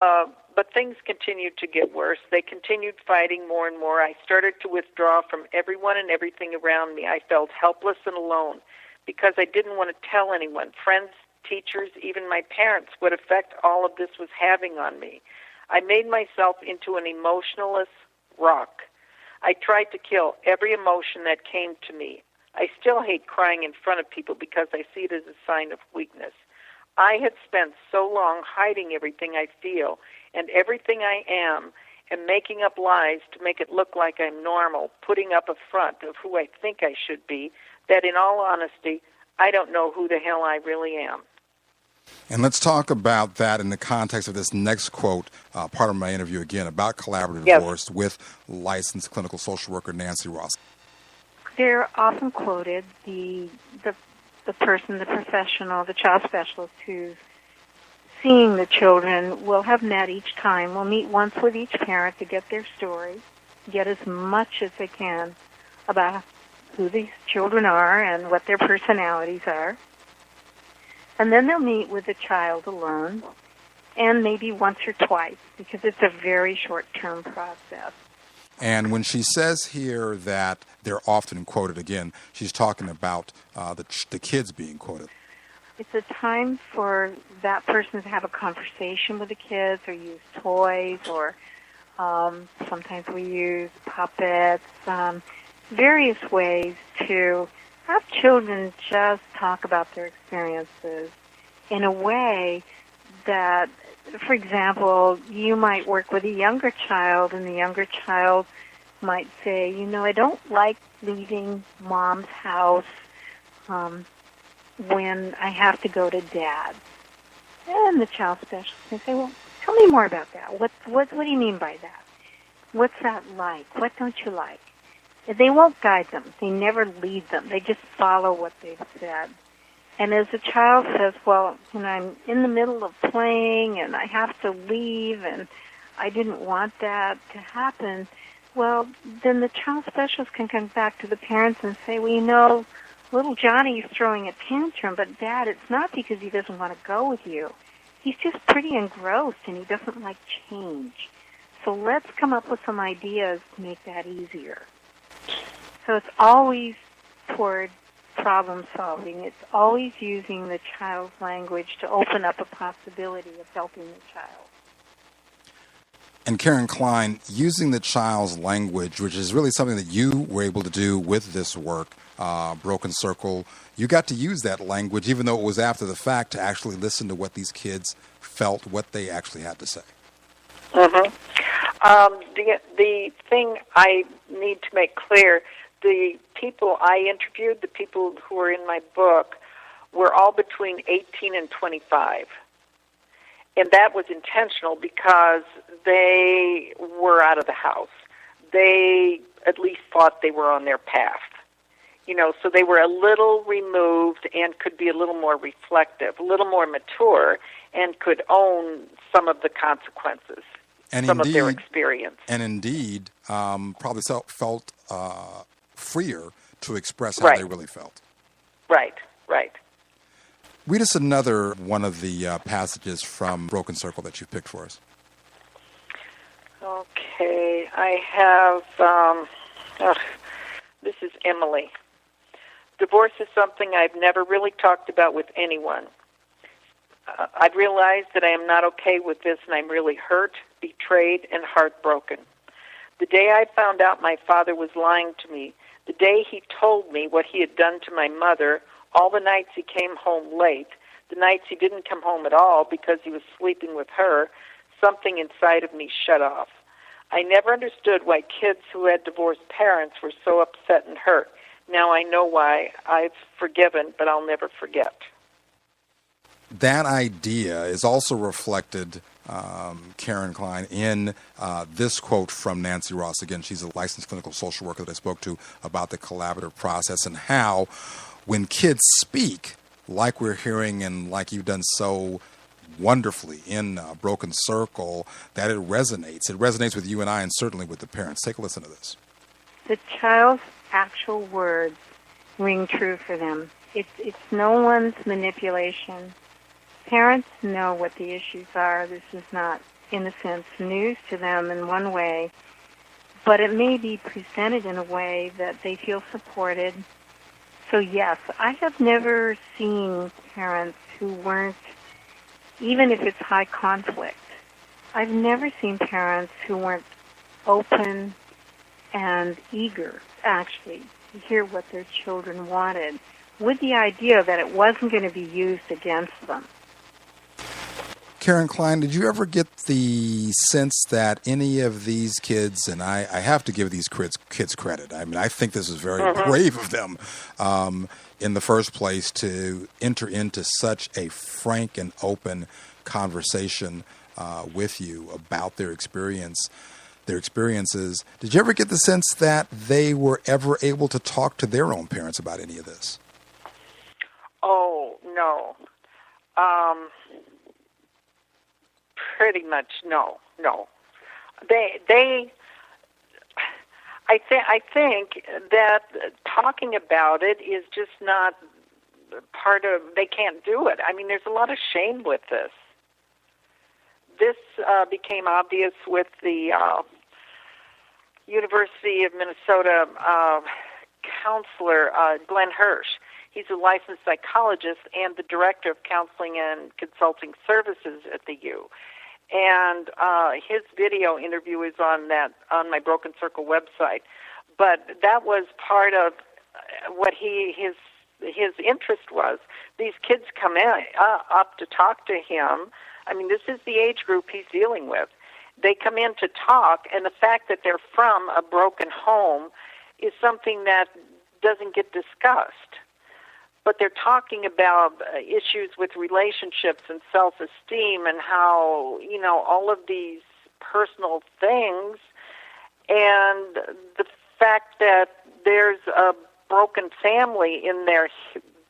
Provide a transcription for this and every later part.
But things continued to get worse. They continued fighting more and more. I started to withdraw from everyone and everything around me. I felt helpless and alone because I didn't want to tell anyone, friends, teachers, even my parents, what effect all of this was having on me. I made myself into an emotionless rock. I tried to kill every emotion that came to me. I still hate crying in front of people because I see it as a sign of weakness. I had spent so long hiding everything I feel and everything I am and making up lies to make it look like I'm normal, putting up a front of who I think I should be, that in all honesty, I don't know who the hell I really am. And let's talk about that in the context of this next quote, part of my interview again, about collaborative divorce with licensed clinical social worker Nancy Ross. They're often quoted, the person, the professional, the child specialist who's seeing the children will have met each time, will meet once with each parent to get their story, get as much as they can about who these children are and what their personalities are. And then they'll meet with the child alone, and maybe once or twice, because it's a very short-term process. And when she says here that they're often quoted again, she's talking about the kids being quoted. It's a time for that person to have a conversation with the kids or use toys, or sometimes we use puppets, various ways to have children just talk about their experiences in a way that, for example, you might work with a younger child, and the younger child might say, I don't like leaving Mom's house when I have to go to Dad's. And the child specialist can say, well, tell me more about that. What do you mean by that? What's that like? What don't you like? They won't guide them. They never lead them. They just follow what they've said. And as the child says, well, I'm in the middle of playing and I have to leave and I didn't want that to happen, well, then the child specialist can come back to the parents and say, well, little Johnny is throwing a tantrum, but Dad, it's not because he doesn't want to go with you. He's just pretty engrossed and he doesn't like change. So let's come up with some ideas to make that easier. So it's always toward problem solving. It's always using the child's language to open up a possibility of helping the child. And Karen Klein, using the child's language, which is really something that you were able to do with this work, Broken Circle, you got to use that language, even though it was after the fact, to actually listen to what these kids felt, what they actually had to say. Mm-hmm. The thing I need to make clear, the people I interviewed, the people who were in my book, were all between 18 and 25. And that was intentional because they were out of the house. They at least thought they were on their path. So they were a little removed and could be a little more reflective, a little more mature, and could own some of the consequences, some of their experience. And indeed, probably felt freer to express how they really felt. Right. Read us another one of the passages from Broken Circle that you've picked for us. Okay, I have, this is Emily. Divorce is something I've never really talked about with anyone. I've realized that I am not okay with this, and I'm really hurt, betrayed, and heartbroken. The day I found out my father was lying to me, the day he told me what he had done to my mother, all the nights he came home late, the nights he didn't come home at all because he was sleeping with her, something inside of me shut off. I never understood why kids who had divorced parents were so upset and hurt. Now I know why. I've forgiven, but I'll never forget. That idea is also reflected, Karen Klein, in this quote from Nancy Ross. Again, she's a licensed clinical social worker that I spoke to about the collaborative process and how when kids speak, like we're hearing and like you've done so wonderfully in Broken Circle, that it resonates. It resonates with you and I and certainly with the parents. Take a listen to this. The child's actual words ring true for them. It's no one's manipulation. Parents know what the issues are. This is not in a sense, news to them in one way, but it may be presented in a way that they feel supported. So yes, I have never seen parents who weren't, even if it's high conflict, I've never seen parents who weren't open and eager, actually, to hear what their children wanted, with the idea that it wasn't going to be used against them. Karen Klein, did you ever get the sense that any of these kids, and I have to give these kids credit, I mean, I think this is very brave of them in the first place to enter into such a frank and open conversation with you about their experiences. Did you ever get the sense that they were ever able to talk to their own parents about any of this? Oh, no. Pretty much no. I think that talking about it is just not part of, they can't do it. I mean, there's a lot of shame with this. This became obvious with the University of Minnesota counselor, Glenn Hirsch. He's a licensed psychologist and the director of counseling and consulting services at the U. And his video interview is on my Broken Circle website. But that was part of what his interest was. These kids come in up to talk to him. I mean, this is the age group he's dealing with. They come in to talk, and the fact that they're from a broken home is something that doesn't get discussed. But they're talking about issues with relationships and self-esteem and how, all of these personal things, and the fact that there's a broken family in their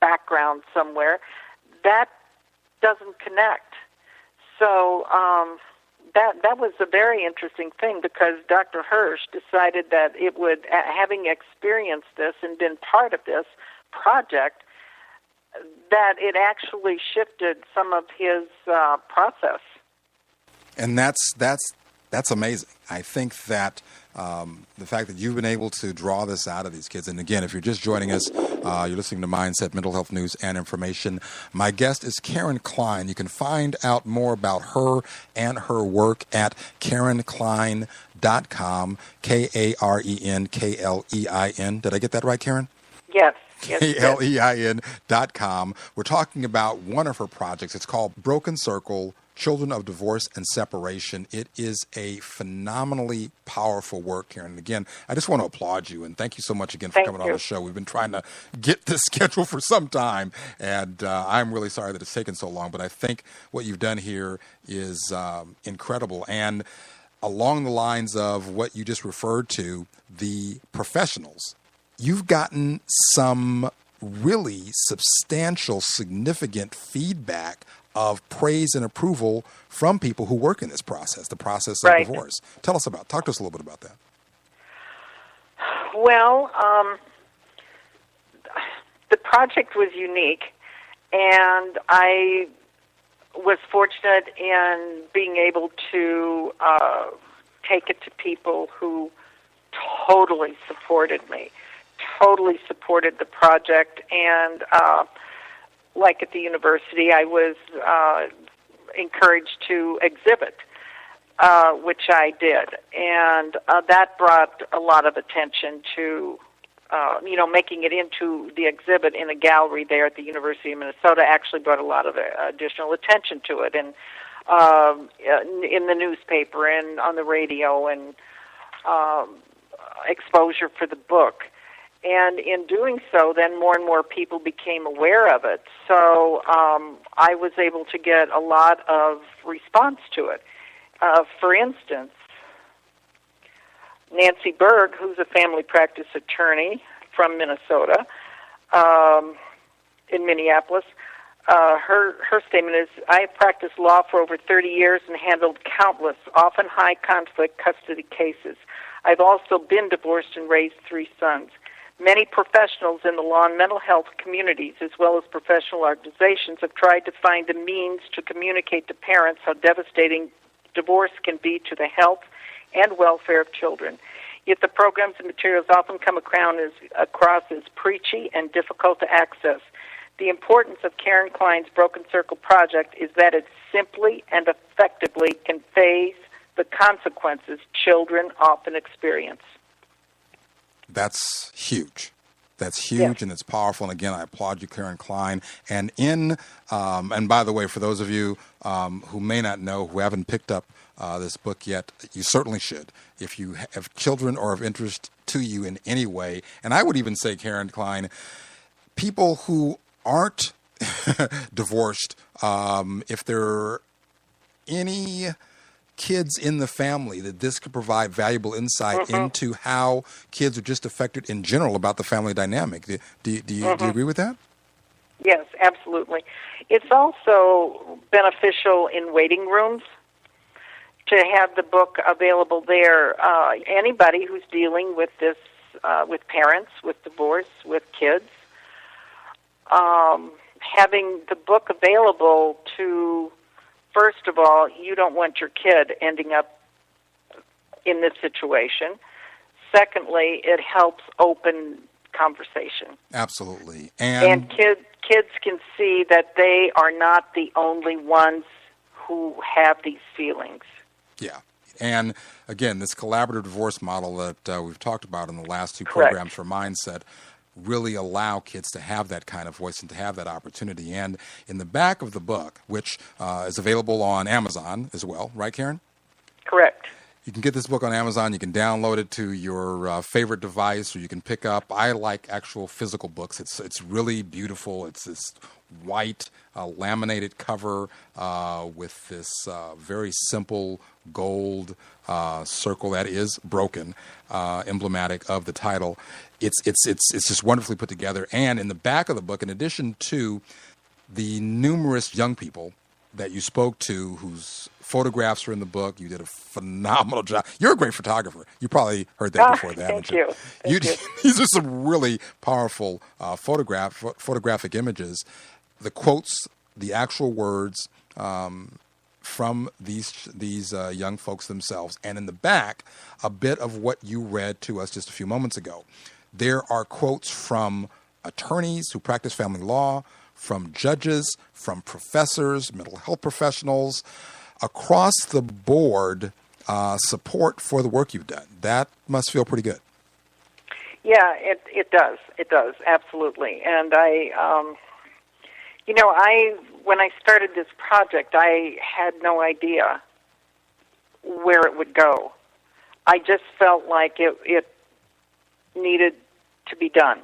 background somewhere, that doesn't connect. So that was a very interesting thing, because Dr. Hirsch decided that it would, having experienced this and been part of this project, that it actually shifted some of his process. And that's amazing. I think that the fact that you've been able to draw this out of these kids, and again, if you're just joining us, you're listening to Mindset, Mental Health News and Information. My guest is Karen Klein. You can find out more about her and her work at KarenKlein.com, KarenKlein. Did I get that right, Karen? Yes. KLEIN.com. We're talking about one of her projects. It's called Broken Circle, Children of Divorce and Separation. It is a phenomenally powerful work, Karen. And again, I just want to applaud you, and thank you so much again for coming on the show. We've been trying to get this schedule for some time, and I'm really sorry that it's taken so long, but I think what you've done here is incredible. And along the lines of what you just referred to, the professionals, you've gotten some really substantial, significant feedback of praise and approval from people who work in this process, the process of divorce. Talk to us a little bit about that. Well, the project was unique, and I was fortunate in being able to take it to people who totally supported me. Totally supported the project, and like at the university, I was encouraged to exhibit, which I did, and that brought a lot of attention to, making it into the exhibit in a gallery there at the University of Minnesota actually brought a lot of additional attention to it, and in the newspaper and on the radio, and exposure for the book. And in doing so, then more and more people became aware of it. So I was able to get a lot of response to it. For instance, Nancy Berg, who's a family practice attorney from Minnesota, in Minneapolis, her statement is, I have practiced law for over 30 years and handled countless, often high-conflict custody cases. I've also been divorced and raised 3 sons. Many professionals in the law and mental health communities, as well as professional organizations, have tried to find a means to communicate to parents how devastating divorce can be to the health and welfare of children. Yet the programs and materials often come across as preachy and difficult to access. The importance of Karen Klein's Broken Circle project is that it simply and effectively conveys the consequences children often experience. That's huge. That's huge, Yes. and it's powerful. And again, I applaud you, Karen Klein. And and by the way, for those of you who may not know, who haven't picked up this book yet, you certainly should. If you have children or of interest to you in any way, and I would even say, Karen Klein, people who aren't divorced, if there are any kids in the family, that this could provide valuable insight into how kids are just affected in general about the family dynamic. Do you agree with that? Yes, absolutely. It's also beneficial in waiting rooms to have the book available there. Anybody who's dealing with this, with parents, with divorce, with kids, having the book available to, first of all, you don't want your kid ending up in this situation. Secondly, it helps open conversation. Absolutely. And kids can see that they are not the only ones who have these feelings. Yeah. And again, this collaborative divorce model that we've talked about in the last two Correct. programs for Mindset really allow kids to have that kind of voice and to have that opportunity. And in the back of the book, which is available on Amazon as well, right, Karen? Correct. You can get this book on Amazon. You can download it to your favorite device, or you can pick up. I like actual physical books. It's really beautiful. It's this white laminated cover with this very simple gold circle that is broken, emblematic of the title. It's just wonderfully put together. And in the back of the book, in addition to the numerous young people that you spoke to whose photographs are in the book, you did a phenomenal job. You're a great photographer. You probably heard that before, haven't you? Thank you. These are some really powerful photographic images. The quotes, the actual words from these young folks themselves. And in the back, a bit of what you read to us just a few moments ago. There are quotes from attorneys who practice family law, from judges, from professors, mental health professionals, across the board, support for the work you've done. That must feel pretty good. Yeah, it does. It does, absolutely. And when I started this project, I had no idea where it would go. I just felt like it needed to be done.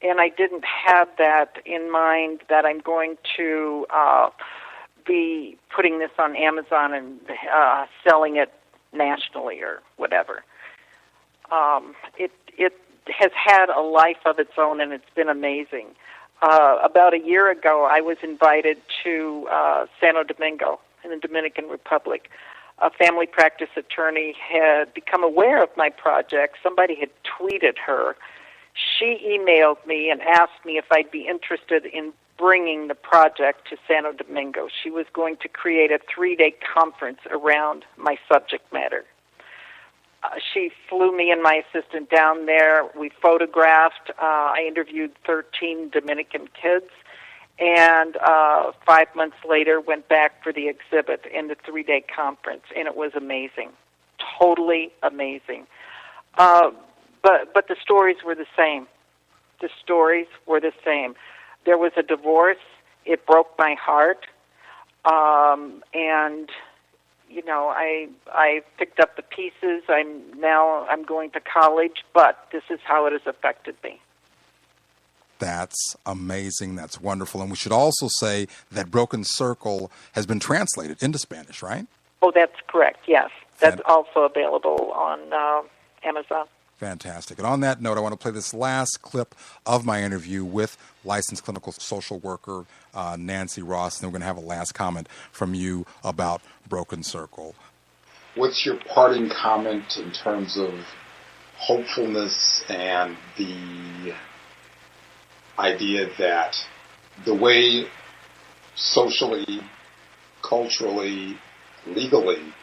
And I didn't have that in mind that I'm going to be putting this on Amazon and selling it nationally or whatever. It has had a life of its own, and it's been amazing. About a year ago, I was invited to Santo Domingo in the Dominican Republic. A family practice attorney had become aware of my project. Somebody had tweeted her. She emailed me and asked me if I'd be interested in bringing the project to Santo Domingo. She was going to create a 3-day conference around my subject matter. She flew me and my assistant down there. We photographed. I interviewed 13 Dominican kids. And 5 months later, went back for the exhibit in the 3-day conference, and it was amazing, totally amazing. But the stories were the same. The stories were the same. There was a divorce. It broke my heart, and I picked up the pieces. I'm going to college, but this is how it has affected me. That's amazing. That's wonderful. And we should also say that Broken Circle has been translated into Spanish, right? Oh, that's correct, yes. That's also available on Amazon. Fantastic. And on that note, I want to play this last clip of my interview with licensed clinical social worker Nancy Ross, and then we're going to have a last comment from you about Broken Circle. What's your parting comment in terms of hopefulness and the idea that the way socially, culturally, legally